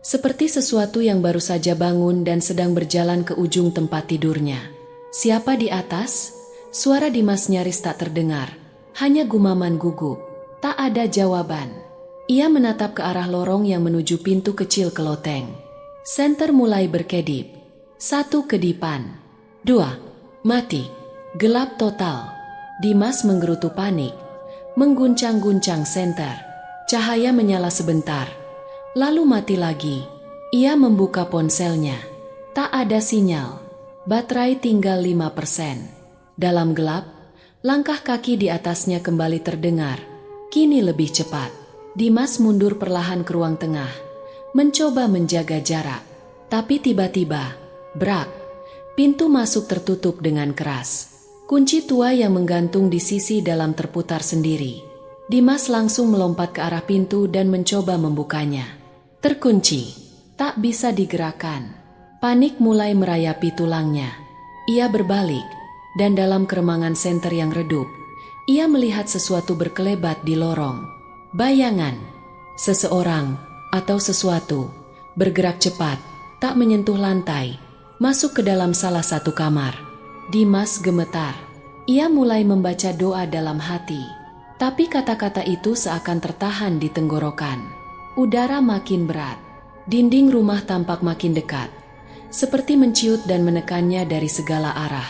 seperti sesuatu yang baru saja bangun dan sedang berjalan ke ujung tempat tidurnya. Siapa di atas? Suara Dimas nyaris tak terdengar, hanya gumaman gugup. Tak ada jawaban. Ia menatap ke arah lorong yang menuju pintu kecil ke loteng. Senter mulai berkedip. 1 kedipan. 2, Mati. Gelap total. Dimas menggerutu panik, mengguncang-guncang senter. Cahaya menyala sebentar, lalu mati lagi. Ia membuka ponselnya. Tak ada sinyal. Baterai tinggal 5%. Dalam gelap, langkah kaki di atasnya kembali terdengar. Kini lebih cepat. Dimas mundur perlahan ke ruang tengah, mencoba menjaga jarak. Tapi tiba-tiba, brak, pintu masuk tertutup dengan keras. Kunci tua yang menggantung di sisi dalam terputar sendiri. Dimas langsung melompat ke arah pintu dan mencoba membukanya. Terkunci, tak bisa digerakkan. Panik mulai merayapi tulangnya. Ia berbalik, dan dalam keremangan senter yang redup, ia melihat sesuatu berkelebat di lorong. Bayangan, seseorang, atau sesuatu, bergerak cepat, tak menyentuh lantai, masuk ke dalam salah satu kamar. Dimas gemetar. Ia mulai membaca doa dalam hati. Tapi kata-kata itu seakan tertahan di tenggorokan. Udara makin berat. Dinding rumah tampak makin dekat, seperti menciut dan menekannya dari segala arah.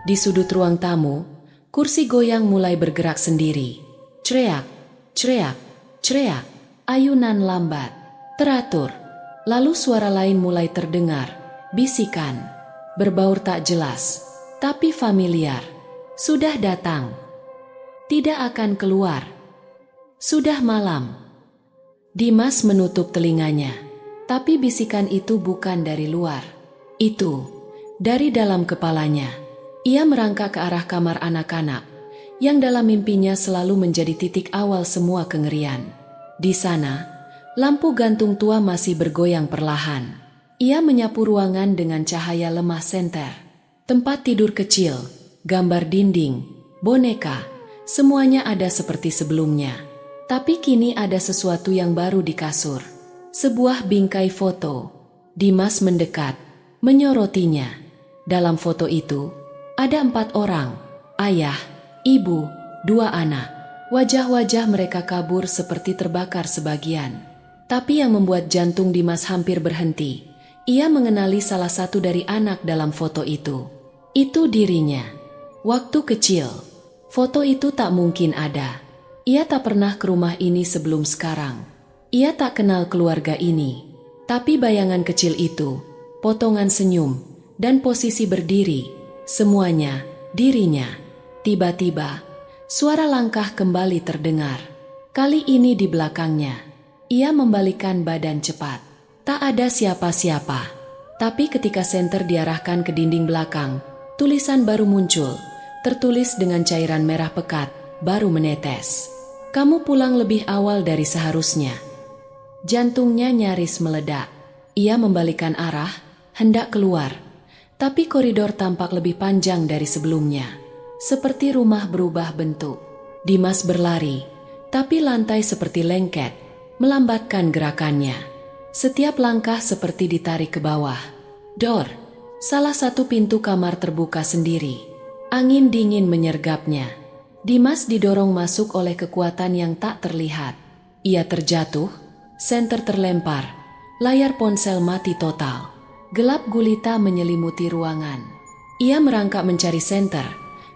Di sudut ruang tamu, kursi goyang mulai bergerak sendiri. Cereak, cereak, cereak. Ayunan lambat, teratur. Lalu suara lain mulai terdengar. Bisikan, berbaur tak jelas, tapi familiar. Sudah datang. Tidak akan keluar. Sudah malam. Dimas menutup telinganya. Tapi bisikan itu bukan dari luar. Itu dari dalam kepalanya. Ia merangkak ke arah kamar anak-anak, yang dalam mimpinya selalu menjadi titik awal semua kengerian. Di sana, lampu gantung tua masih bergoyang perlahan. Ia menyapu ruangan dengan cahaya lemah senter. Tempat tidur kecil, gambar dinding, boneka, semuanya ada seperti sebelumnya. Tapi kini ada sesuatu yang baru di kasur. Sebuah bingkai foto. Dimas mendekat, menyorotinya. Dalam foto itu, ada 4 orang, ayah, ibu, 2 anak. Wajah-wajah mereka kabur seperti terbakar sebagian. Tapi yang membuat jantung Dimas hampir berhenti, ia mengenali salah satu dari anak dalam foto itu. Itu dirinya. Waktu kecil, foto itu tak mungkin ada. Ia tak pernah ke rumah ini sebelum sekarang. Ia tak kenal keluarga ini. Tapi bayangan kecil itu, potongan senyum, dan posisi berdiri, semuanya, dirinya. Tiba-tiba, suara langkah kembali terdengar. Kali ini di belakangnya. Ia membalikkan badan cepat. Tak ada siapa-siapa. Tapi ketika senter diarahkan ke dinding belakang, tulisan baru muncul, tertulis dengan cairan merah pekat, baru menetes. Kamu pulang lebih awal dari seharusnya. Jantungnya nyaris meledak. Ia membalikkan arah, hendak keluar. Tapi koridor tampak lebih panjang dari sebelumnya. Seperti rumah berubah bentuk. Dimas berlari, tapi lantai seperti lengket, melambatkan gerakannya. Setiap langkah seperti ditarik ke bawah. Dor, salah satu pintu kamar terbuka sendiri. Angin dingin menyergapnya. Dimas didorong masuk oleh kekuatan yang tak terlihat. Ia terjatuh, senter terlempar, layar ponsel mati total. Gelap gulita menyelimuti ruangan. Ia merangkak mencari senter,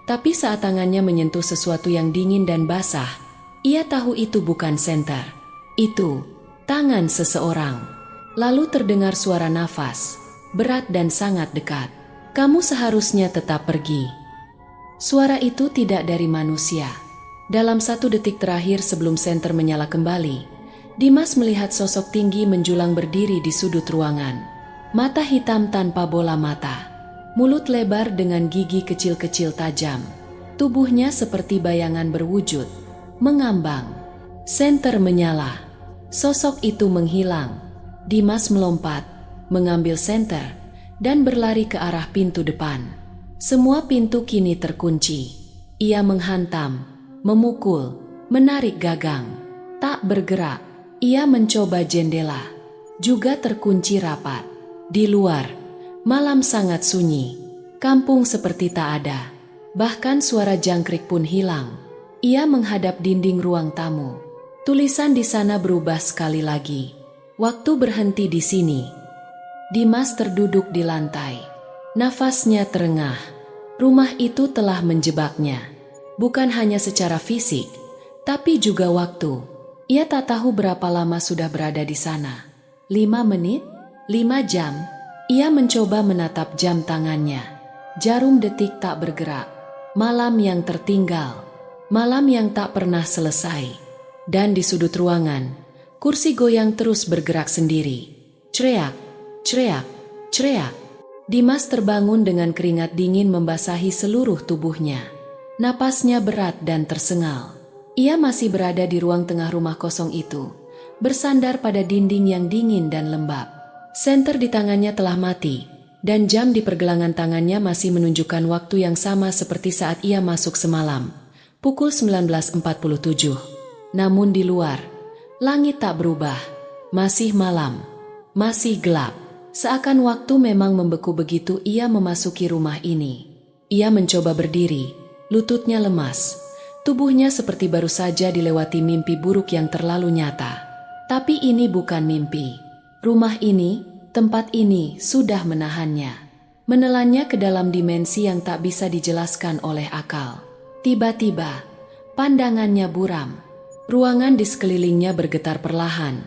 tapi saat tangannya menyentuh sesuatu yang dingin dan basah, ia tahu itu bukan senter. Itu tangan seseorang. Lalu terdengar suara nafas, berat dan sangat dekat. Kamu seharusnya tetap pergi. Suara itu tidak dari manusia. Dalam 1 detik terakhir sebelum senter menyala kembali, Dimas melihat sosok tinggi menjulang berdiri di sudut ruangan. Mata hitam tanpa bola mata, mulut lebar dengan gigi kecil-kecil tajam. Tubuhnya seperti bayangan berwujud, mengambang. Senter menyala. Sosok itu menghilang. Dimas melompat, mengambil senter, dan berlari ke arah pintu depan. Semua pintu kini terkunci. Ia menghantam, memukul, menarik gagang. Tak bergerak. Ia mencoba jendela, juga terkunci rapat. Di luar, malam sangat sunyi. Kampung seperti tak ada. Bahkan suara jangkrik pun hilang. Ia menghadap dinding ruang tamu. Tulisan di sana berubah sekali lagi. Waktu berhenti di sini. Dimas terduduk di lantai. Nafasnya terengah. Rumah itu telah menjebaknya, bukan hanya secara fisik, tapi juga waktu. Ia tak tahu berapa lama sudah berada di sana. 5 menit? 5 jam? Ia mencoba menatap jam tangannya. Jarum detik tak bergerak. Malam yang tertinggal. Malam yang tak pernah selesai. Dan di sudut ruangan, kursi goyang terus bergerak sendiri. Cereak, cereak, cereak. Dimas terbangun dengan keringat dingin membasahi seluruh tubuhnya. Napasnya berat dan tersengal. Ia masih berada di ruang tengah rumah kosong itu, bersandar pada dinding yang dingin dan lembab. Senter di tangannya telah mati, dan jam di pergelangan tangannya masih menunjukkan waktu yang sama seperti saat ia masuk semalam, pukul 19.47. Namun di luar, langit tak berubah, masih malam, masih gelap. Seakan waktu memang membeku begitu ia memasuki rumah ini. Ia mencoba berdiri, lututnya lemas. Tubuhnya seperti baru saja dilewati mimpi buruk yang terlalu nyata. Tapi ini bukan mimpi. Rumah ini, tempat ini sudah menahannya. Menelannya ke dalam dimensi yang tak bisa dijelaskan oleh akal. Tiba-tiba, pandangannya buram. Ruangan di sekelilingnya bergetar perlahan,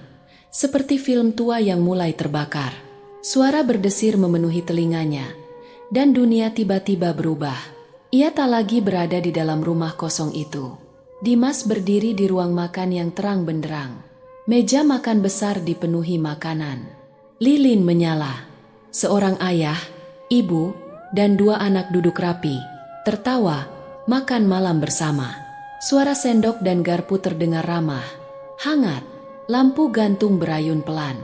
seperti film tua yang mulai terbakar. Suara berdesir memenuhi telinganya, dan dunia tiba-tiba berubah. Ia tak lagi berada di dalam rumah kosong itu. Dimas berdiri di ruang makan yang terang benderang. Meja makan besar dipenuhi makanan. Lilin menyala. Seorang ayah, ibu, dan 2 anak duduk rapi, tertawa, makan malam bersama. Suara sendok dan garpu terdengar ramah, hangat. Lampu gantung berayun pelan.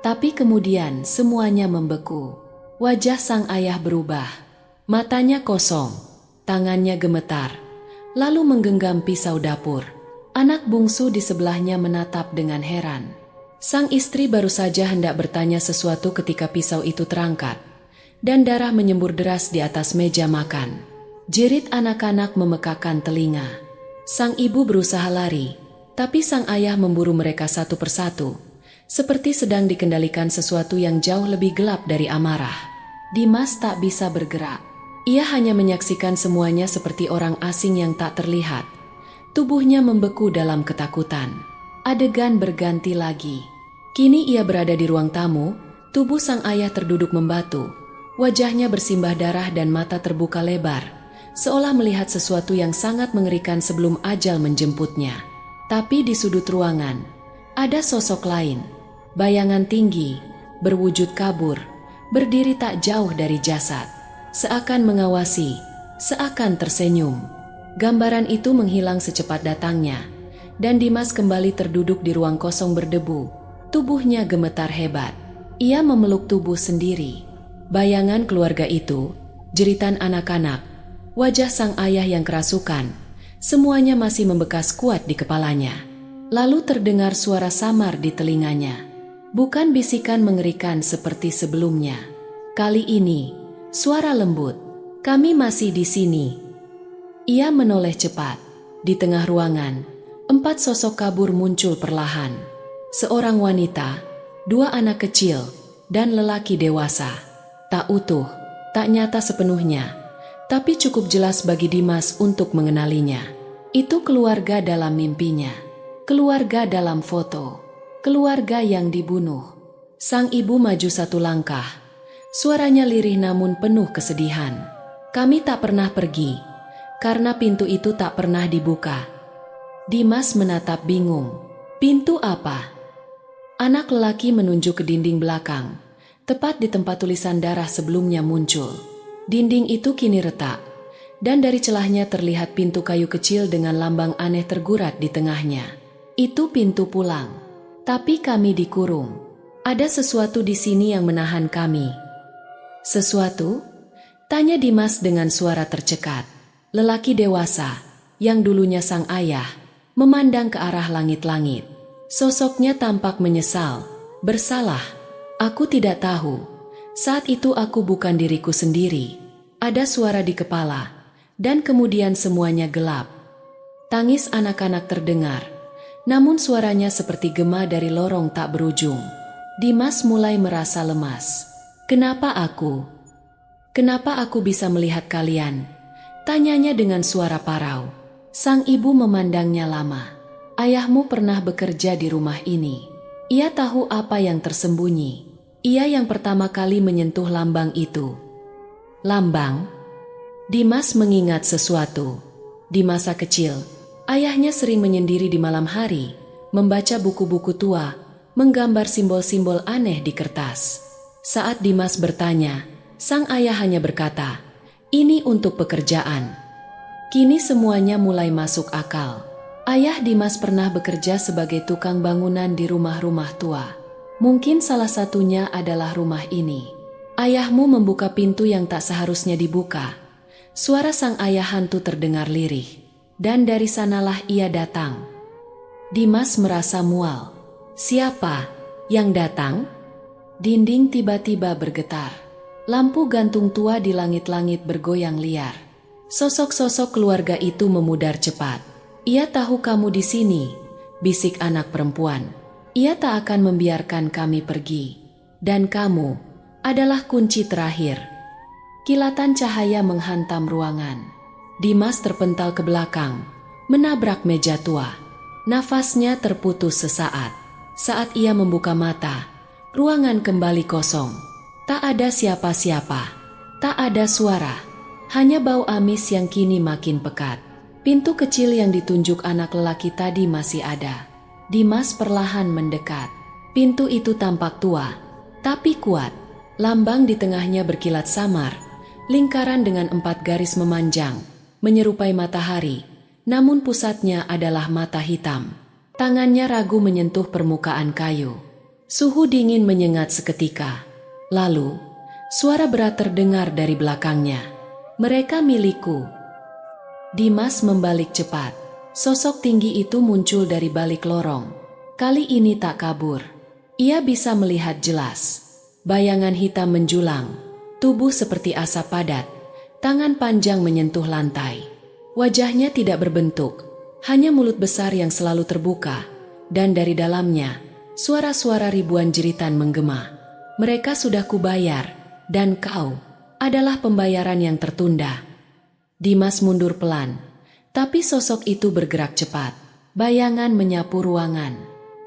Tapi kemudian semuanya membeku. Wajah sang ayah berubah. Matanya kosong, tangannya gemetar, lalu menggenggam pisau dapur. Anak bungsu di sebelahnya menatap dengan heran. Sang istri baru saja hendak bertanya sesuatu ketika pisau itu terangkat, dan darah menyembur deras di atas meja makan. Jerit anak-anak memekakan telinga. Sang ibu berusaha lari, tapi sang ayah memburu mereka satu persatu, seperti sedang dikendalikan sesuatu yang jauh lebih gelap dari amarah. Dimas tak bisa bergerak. Ia hanya menyaksikan semuanya seperti orang asing yang tak terlihat. Tubuhnya membeku dalam ketakutan. Adegan berganti lagi. Kini ia berada di ruang tamu, tubuh sang ayah terduduk membatu. Wajahnya bersimbah darah dan mata terbuka lebar, seolah melihat sesuatu yang sangat mengerikan sebelum ajal menjemputnya. Tapi di sudut ruangan, ada sosok lain. Bayangan tinggi, berwujud kabur, berdiri tak jauh dari jasad. Seakan mengawasi, seakan tersenyum. Gambaran itu menghilang secepat datangnya, dan Dimas kembali terduduk di ruang kosong berdebu. Tubuhnya gemetar hebat. Ia memeluk tubuh sendiri. Bayangan keluarga itu, jeritan anak-anak, wajah sang ayah yang kerasukan, semuanya masih membekas kuat di kepalanya. Lalu terdengar suara samar di telinganya. Bukan bisikan mengerikan seperti sebelumnya. Kali ini, suara lembut. "Kami masih di sini." Ia menoleh cepat. Di tengah ruangan, 4 sosok kabur muncul perlahan. Seorang wanita, 2 anak kecil, dan lelaki dewasa. Tak utuh, tak nyata sepenuhnya, tapi cukup jelas bagi Dimas untuk mengenalinya. Itu keluarga dalam mimpinya. Keluarga dalam foto. Keluarga yang dibunuh. Sang ibu maju 1 langkah. Suaranya lirih namun penuh kesedihan. "Kami tak pernah pergi, karena pintu itu tak pernah dibuka." Dimas menatap bingung. "Pintu apa?" Anak lelaki menunjuk ke dinding belakang, tepat di tempat tulisan darah sebelumnya muncul. Dinding itu kini retak, dan dari celahnya terlihat pintu kayu kecil dengan lambang aneh tergurat di tengahnya. "Itu pintu pulang. Tapi kami dikurung. Ada sesuatu di sini yang menahan kami." "Sesuatu?" tanya Dimas dengan suara tercekat. Lelaki dewasa, yang dulunya sang ayah, memandang ke arah langit-langit. Sosoknya tampak menyesal, bersalah. "Aku tidak tahu. Saat itu aku bukan diriku sendiri." Ada suara di kepala, dan kemudian semuanya gelap. Tangis anak-anak terdengar. Namun suaranya seperti gema dari lorong tak berujung. Dimas mulai merasa lemas. "Kenapa aku? Kenapa aku bisa melihat kalian? Tanyanya dengan suara parau. Sang ibu memandangnya lama. Ayahmu pernah bekerja di rumah ini. Ia tahu apa yang tersembunyi. Ia yang pertama kali menyentuh lambang itu. Lambang? Dimas mengingat sesuatu. Di masa kecil, ayahnya sering menyendiri di malam hari, membaca buku-buku tua, menggambar simbol-simbol aneh di kertas. Saat Dimas bertanya, sang ayah hanya berkata, "Ini untuk pekerjaan." Kini semuanya mulai masuk akal. Ayah Dimas pernah bekerja sebagai tukang bangunan di rumah-rumah tua. Mungkin salah satunya adalah rumah ini. Ayahmu membuka pintu yang tak seharusnya dibuka. Suara sang ayah hantu terdengar lirih, dan dari sanalah ia datang. Dimas merasa mual. Siapa yang datang? Dinding tiba-tiba bergetar. Lampu gantung tua di langit-langit bergoyang liar. Sosok-sosok keluarga itu memudar cepat. "Ia tahu kamu di sini," bisik anak perempuan. "Ia tak akan membiarkan kami pergi. Dan kamu adalah kunci terakhir." Kilatan cahaya menghantam ruangan. Dimas terpental ke belakang, menabrak meja tua. Nafasnya terputus sesaat. Saat ia membuka mata, ruangan kembali kosong. Tak ada siapa-siapa, tak ada suara, hanya bau amis yang kini makin pekat. Pintu kecil yang ditunjuk anak lelaki tadi masih ada. Dimas perlahan mendekat. Pintu itu tampak tua, tapi kuat. Lambang di tengahnya berkilat samar. Lingkaran dengan 4 garis memanjang, menyerupai matahari, namun pusatnya adalah mata hitam. Tangannya ragu menyentuh permukaan kayu. Suhu dingin menyengat seketika. Lalu, suara berat terdengar dari belakangnya. "Mereka milikku." Dimas membalik cepat. Sosok tinggi itu muncul dari balik lorong. Kali ini tak kabur. Ia bisa melihat jelas. Bayangan hitam menjulang. Tubuh seperti asap padat, tangan panjang menyentuh lantai. Wajahnya tidak berbentuk, hanya mulut besar yang selalu terbuka, dan dari dalamnya, suara-suara ribuan jeritan menggema. "Mereka sudah kubayar, dan kau adalah pembayaran yang tertunda." Dimas mundur pelan, tapi sosok itu bergerak cepat. Bayangan menyapu ruangan.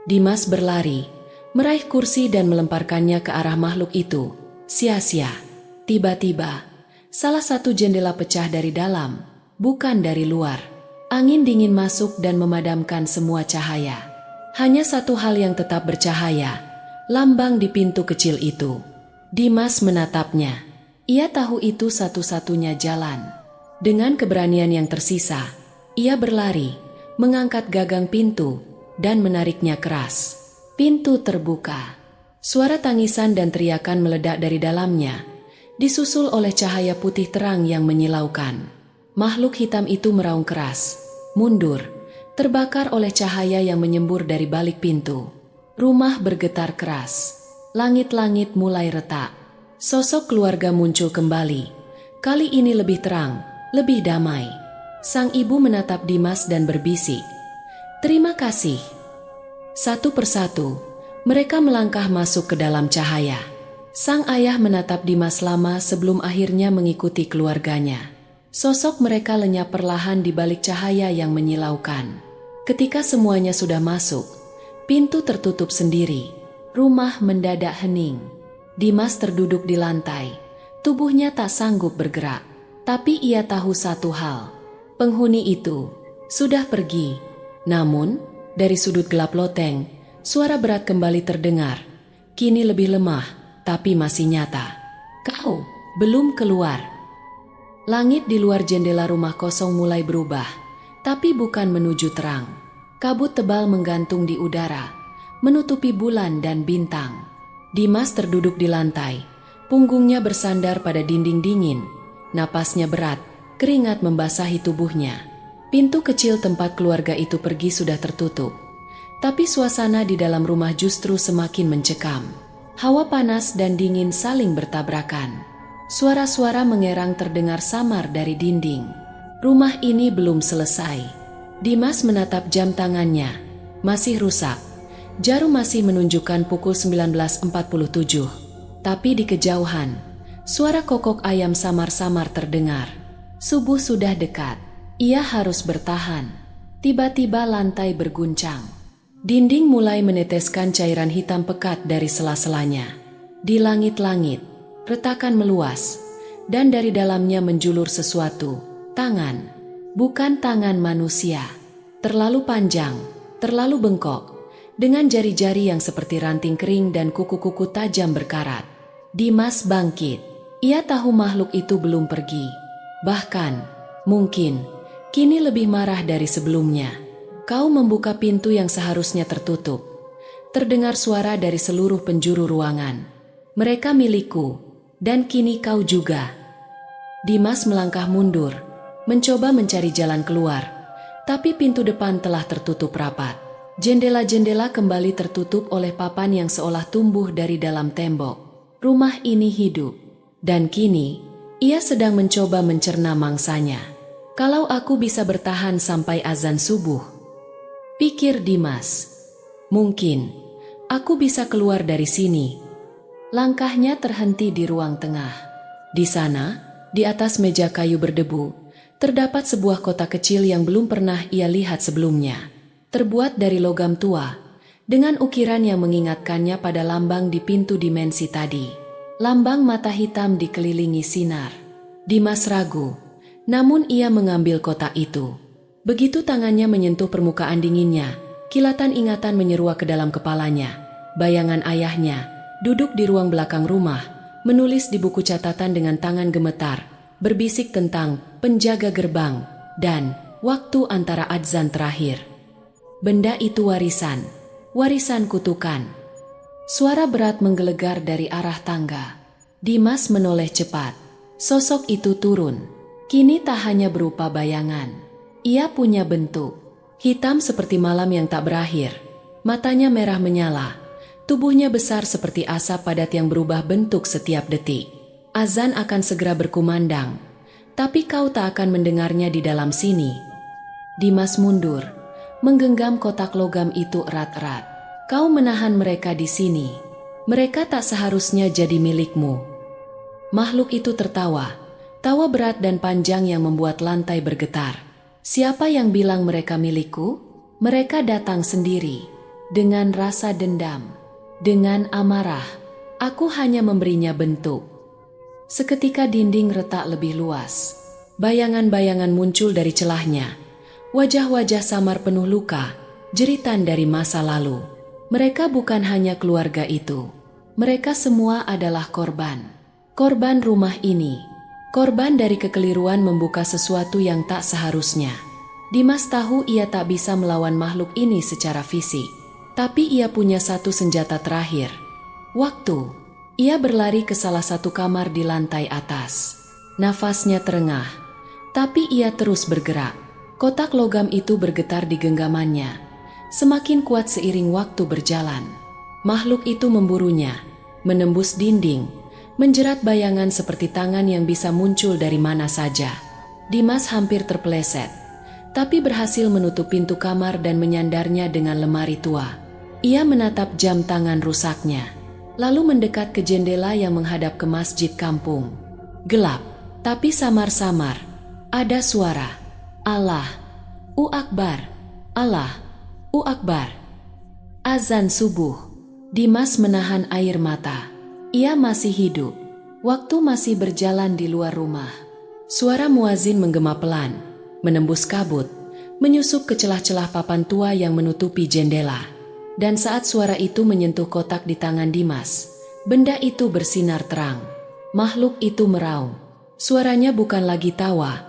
Dimas berlari, meraih kursi dan melemparkannya ke arah makhluk itu. Sia-sia. Tiba-tiba, salah satu jendela pecah dari dalam, bukan dari luar. Angin dingin masuk dan memadamkan semua cahaya. Hanya satu hal yang tetap bercahaya, lambang di pintu kecil itu. Dimas menatapnya. Ia tahu itu satu-satunya jalan. Dengan keberanian yang tersisa, ia berlari, mengangkat gagang pintu, dan menariknya keras. Pintu terbuka. Suara tangisan dan teriakan meledak dari dalamnya, disusul oleh cahaya putih terang yang menyilaukan. Makhluk hitam itu meraung keras, mundur, terbakar oleh cahaya yang menyembur dari balik pintu. Rumah bergetar keras. Langit-langit mulai retak. Sosok keluarga muncul kembali. Kali ini lebih terang, lebih damai. Sang ibu menatap Dimas dan berbisik, "Terima kasih." Satu persatu, mereka melangkah masuk ke dalam cahaya. Sang ayah menatap Dimas lama sebelum akhirnya mengikuti keluarganya. Sosok mereka lenyap perlahan di balik cahaya yang menyilaukan. Ketika semuanya sudah masuk, pintu tertutup sendiri. Rumah mendadak hening. Dimas terduduk di lantai. Tubuhnya tak sanggup bergerak. Tapi ia tahu satu hal. Penghuni itu sudah pergi. Namun, dari sudut gelap loteng, suara berat kembali terdengar. Kini lebih lemah, tapi masih nyata. "Kau belum keluar." Langit di luar jendela rumah kosong mulai berubah, tapi bukan menuju terang. Kabut tebal menggantung di udara, menutupi bulan dan bintang. Dimas terduduk di lantai, punggungnya bersandar pada dinding dingin, napasnya berat, keringat membasahi tubuhnya. Pintu kecil tempat keluarga itu pergi sudah tertutup, tapi suasana di dalam rumah justru semakin mencekam. Hawa panas dan dingin saling bertabrakan. Suara-suara mengerang terdengar samar dari dinding. Rumah ini belum selesai. Dimas menatap jam tangannya. Masih rusak. Jarum masih menunjukkan pukul 19.47. Tapi di kejauhan, Suara kokok ayam samar-samar terdengar. Subuh sudah dekat. Ia harus bertahan. Tiba-tiba lantai berguncang. Dinding mulai meneteskan cairan hitam pekat dari sela-selanya. Di langit-langit, retakan meluas. Dan dari dalamnya menjulur sesuatu. Tangan. Bukan tangan manusia. Terlalu panjang, terlalu bengkok. Dengan jari-jari yang seperti ranting kering dan kuku-kuku tajam berkarat. Dimas bangkit. Ia tahu makhluk itu belum pergi. Bahkan, mungkin, kini lebih marah dari sebelumnya. Kau membuka pintu yang seharusnya tertutup. Terdengar suara dari seluruh penjuru ruangan. Mereka milikku, dan kini kau juga. Dimas melangkah mundur, mencoba mencari jalan keluar. Tapi pintu depan telah tertutup rapat. Jendela-jendela kembali tertutup oleh papan yang seolah tumbuh dari dalam tembok. Rumah ini hidup. Dan kini, ia sedang mencoba mencerna mangsanya. Kalau aku bisa bertahan sampai azan subuh, pikir Dimas, mungkin aku bisa keluar dari sini. Langkahnya terhenti di ruang tengah. Di sana, di atas meja kayu berdebu, terdapat sebuah kotak kecil yang belum pernah ia lihat sebelumnya. Terbuat dari logam tua, dengan ukiran yang mengingatkannya pada lambang di pintu dimensi tadi. Lambang mata hitam dikelilingi sinar. Dimas ragu, namun ia mengambil kotak itu. Begitu tangannya menyentuh permukaan dinginnya, kilatan ingatan menyeruak ke dalam kepalanya. Bayangan ayahnya, duduk di ruang belakang rumah, menulis di buku catatan dengan tangan gemetar, berbisik tentang penjaga gerbang dan waktu antara adzan terakhir. Benda itu warisan, warisan kutukan. Suara berat menggelegar dari arah tangga. Dimas menoleh cepat. Sosok itu turun. Kini tak hanya berupa bayangan. Ia punya bentuk. Hitam seperti malam yang tak berakhir. Matanya merah menyala. Tubuhnya besar seperti asap padat yang berubah bentuk setiap detik. Azan akan segera berkumandang. Tapi kau tak akan mendengarnya di dalam sini. Dimas mundur, menggenggam kotak logam itu erat-erat. Kau menahan mereka di sini. Mereka tak seharusnya jadi milikmu. Makhluk itu tertawa. Tawa berat dan panjang yang membuat lantai bergetar. Siapa yang bilang mereka milikku? Mereka datang sendiri. Dengan rasa dendam. Dengan amarah. Aku hanya memberinya bentuk. Seketika dinding retak lebih luas. Bayangan-bayangan muncul dari celahnya. Wajah-wajah samar penuh luka. Jeritan dari masa lalu. Mereka bukan hanya keluarga itu. Mereka semua adalah korban. Korban rumah ini. Korban dari kekeliruan membuka sesuatu yang tak seharusnya. Dimas tahu ia tak bisa melawan makhluk ini secara fisik. Tapi ia punya satu senjata terakhir. Waktu. Ia berlari ke salah satu kamar di lantai atas. Nafasnya terengah. Tapi ia terus bergerak. Kotak logam itu bergetar di genggamannya. Semakin kuat seiring waktu berjalan. Makhluk itu memburunya, menembus dinding, menjerat bayangan seperti tangan yang bisa muncul dari mana saja. Dimas hampir terpeleset, tapi berhasil menutup pintu kamar dan menyandarnya dengan lemari tua. Ia menatap jam tangan rusaknya, lalu mendekat ke jendela yang menghadap ke masjid kampung. Gelap, tapi samar-samar. Ada suara, Allah, Akbar, Allah, Akbar. Azan subuh. Dimas menahan air mata. Ia masih hidup. Waktu masih berjalan di luar rumah. Suara muazin menggema pelan, menembus kabut, menyusup ke celah-celah papan tua yang menutupi jendela. Dan saat suara itu menyentuh kotak di tangan Dimas, benda itu bersinar terang. Makhluk itu meraung. Suaranya bukan lagi tawa,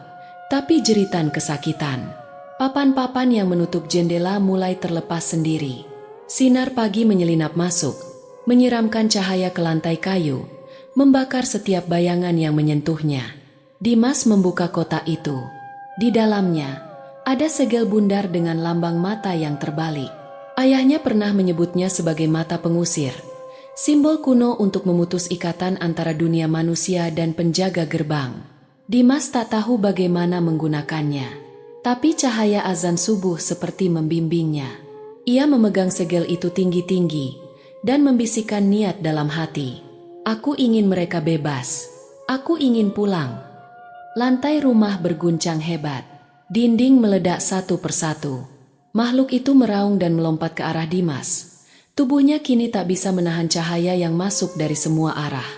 tapi jeritan kesakitan. Papan-papan yang menutup jendela mulai terlepas sendiri. Sinar pagi menyelinap masuk, menyiramkan cahaya ke lantai kayu, membakar setiap bayangan yang menyentuhnya. Dimas membuka kotak itu. Di dalamnya, ada segel bundar dengan lambang mata yang terbalik. Ayahnya pernah menyebutnya sebagai mata pengusir, simbol kuno untuk memutus ikatan antara dunia manusia dan penjaga gerbang. Dimas tak tahu bagaimana menggunakannya. Tapi cahaya azan subuh seperti membimbingnya. Ia memegang segel itu tinggi-tinggi dan membisikkan niat dalam hati. Aku ingin mereka bebas. Aku ingin pulang. Lantai rumah berguncang hebat. Dinding meledak satu persatu. Makhluk itu meraung dan melompat ke arah Dimas. Tubuhnya kini tak bisa menahan cahaya yang masuk dari semua arah.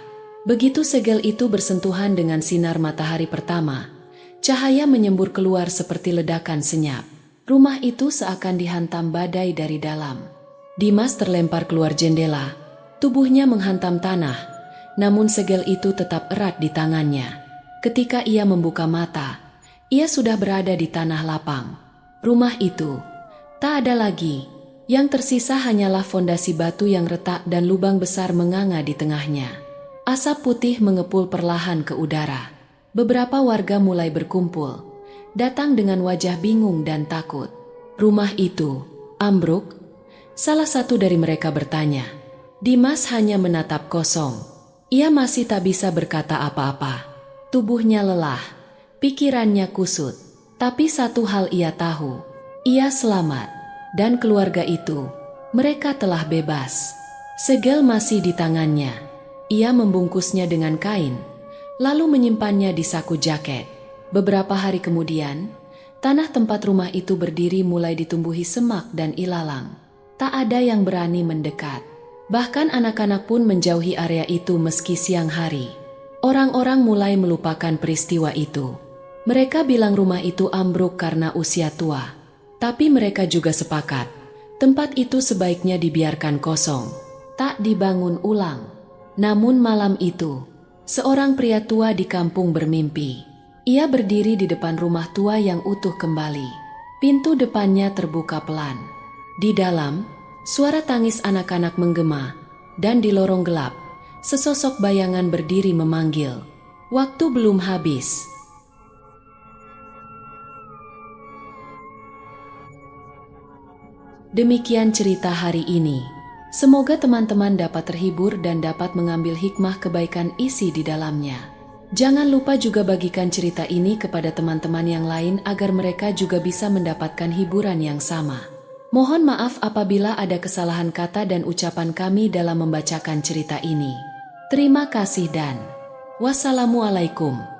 Begitu segel itu bersentuhan dengan sinar matahari pertama, cahaya menyembur keluar seperti ledakan senyap. Rumah itu seakan dihantam badai dari dalam. Dimas terlempar keluar jendela. Tubuhnya menghantam tanah, namun segel itu tetap erat di tangannya. Ketika ia membuka mata, ia sudah berada di tanah lapang. Rumah itu tak ada lagi. Yang tersisa hanyalah fondasi batu yang retak dan lubang besar menganga di tengahnya. Asap putih mengepul perlahan ke udara. Beberapa warga mulai berkumpul, datang dengan wajah bingung dan takut. Rumah itu ambruk? Salah satu dari mereka bertanya. Dimas hanya menatap kosong. Ia masih tak bisa berkata apa-apa. Tubuhnya lelah, pikirannya kusut. Tapi satu hal ia tahu, ia selamat. Dan keluarga itu, mereka telah bebas. Segel masih di tangannya. Ia membungkusnya dengan kain, lalu menyimpannya di saku jaket. Beberapa hari kemudian, tanah tempat rumah itu berdiri mulai ditumbuhi semak dan ilalang. Tak ada yang berani mendekat. Bahkan anak-anak pun menjauhi area itu meski siang hari. Orang-orang mulai melupakan peristiwa itu. Mereka bilang rumah itu ambruk karena usia tua. Tapi mereka juga sepakat, tempat itu sebaiknya dibiarkan kosong, tak dibangun ulang. Namun malam itu, seorang pria tua di kampung bermimpi. Ia berdiri di depan rumah tua yang utuh kembali. Pintu depannya terbuka pelan. Di dalam, suara tangis anak-anak menggema, dan di lorong gelap, sesosok bayangan berdiri memanggil. Waktu belum habis. Demikian cerita hari ini. Semoga teman-teman dapat terhibur dan dapat mengambil hikmah kebaikan isi di dalamnya. Jangan lupa juga bagikan cerita ini kepada teman-teman yang lain agar mereka juga bisa mendapatkan hiburan yang sama. Mohon maaf apabila ada kesalahan kata dan ucapan kami dalam membacakan cerita ini. Terima kasih dan wassalamualaikum.